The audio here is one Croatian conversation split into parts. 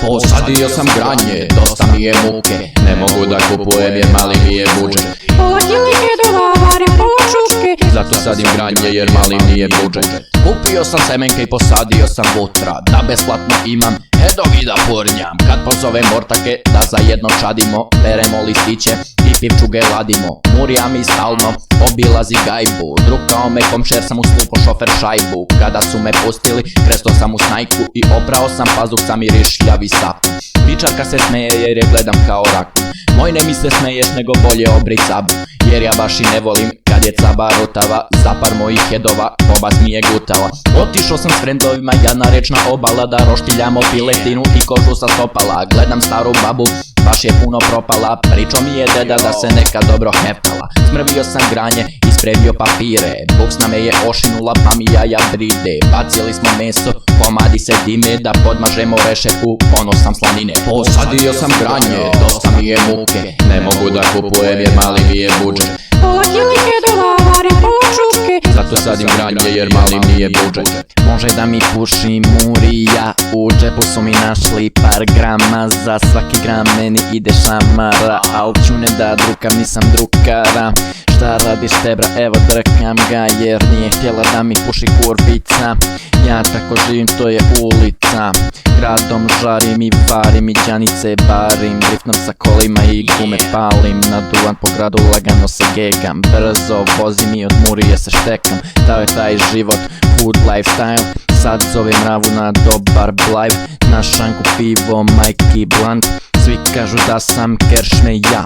Posadio sam granje, dosta mi je muke, ne mogu da kupujem jer mali mi je budžet. Pola kilike dolavarim, pola šuške, Zato sadim granje jer mali mi je budžet. Kupio sam semenke i posadio sam utra, da besplatno imam, edo vi da furnjam. Kad pozovem ortake da zajedno čadimo, beremo listiće i pivčuge ladimo. Murija mi stalno obilazi gajbu, drukao me komšer, sam uslupo šofer šajbu. Kada su me pustili, kresto sam u snajku i oprao sam pazuk, sam i rišljavi sapu. Pičarka se smeje jer je gledam kao raku, moj ne mi se smeješ nego bolje obri cabu. Jer ja baš i ne volim kad je caba rotava, za par mojih hedova pobas mi je gutala. Otišao sam s frendovima, jadna rečna obala, da roštiljamo piletinu i kožu sa stopala. Gledam staru babu, baš je puno propala, pričao mi je deda da se neka dobro heftala. Smrvio sam granje i spremio papire, buksna me je ošinula pa mi jaja bride. Bacili smo meso, komadi se dime, da podmažemo rešetku, ponos sam slanine. Posadio sam granje, dosta mi je muke, ne mogu da kupujem jer mali mi je budžet. pola kilike dolavarim, pola šuške, Zato sadim granje jer mali mi je budžet. Može da mi puši murija, u džepu su mi našli par grama, za svaki gram meni ide šamara, al ću ne da drukam, nisam drukara. Šta radiš tebra, evo drkam ga jer nije htjela da mi puši kurvica. Ja tako živim, to je ulica, gradom žarim i varim i džanice barim, driftam sa kolima i gume palim, naduvan po gradu lagano se gegam, brzo vozim i od murije se štekam. Tao je taj život, food lifestyle, sad zovem mravu na dobar blive, na šanku pivo, majki blunt, svi kažu da sam keršme ja.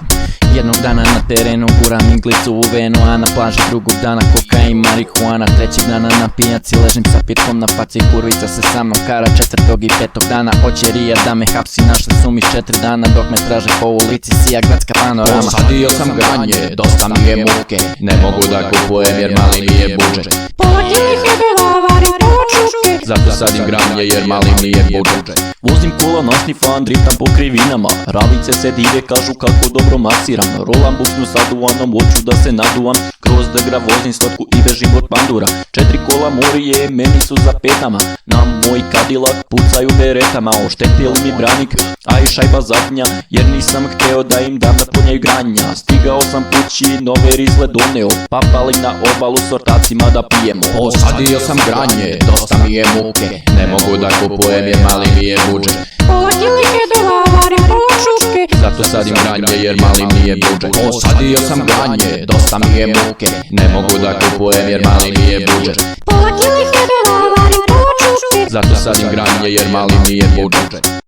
Jednog dana na terenu guram iglicu u venu, a na plaži drugog dana kokain, marihuana. Trećeg dana na pijaci ležim sa pitkom na faci, kurvica se sa mnom kara. Četvrtog i petog dana oćerija da me hapsi, našli su mi 4 dana dok me traže po ulici, sija gradska panorama. Posadio sam granje, dosta mi je muke, ne mogu da kupujem jer mali mi je budžet. pola kilike dolavarim, pola šuške, Zato sadim granje jer mali mi je budžet. Vozim kola, nasnifan, driftam po krivinama, ravice se dive, kažu kako dobro masiram. Rolam buksnu sa duvanom, hoću da se naduvam, kroz degra vozim slatku i bežim od pandura. 4 kola murije, meni su za petama, na moj Cadillac pucaju beretama. Oštetili mi branik, a i šajba zadnja, jer nisam hteo da im dam da punjaju granja. Stigao sam kući, nove rizle doneo, papali na obalu s ortacima da pijemo. Posadio sam granje, dosta mi je muke, ne mogu da kupujem jer mali mi je budžet. pola kilike dolavarim, pola šuške, Zato sadim granje jer mali mi je budžet. Posadio sam granje, dosta mi je muke, ne mogu da kupujem jer mali mi je budžet. pola kilike dolavarim, pola šuške, Zato sadim granje jer mali mi je budžet.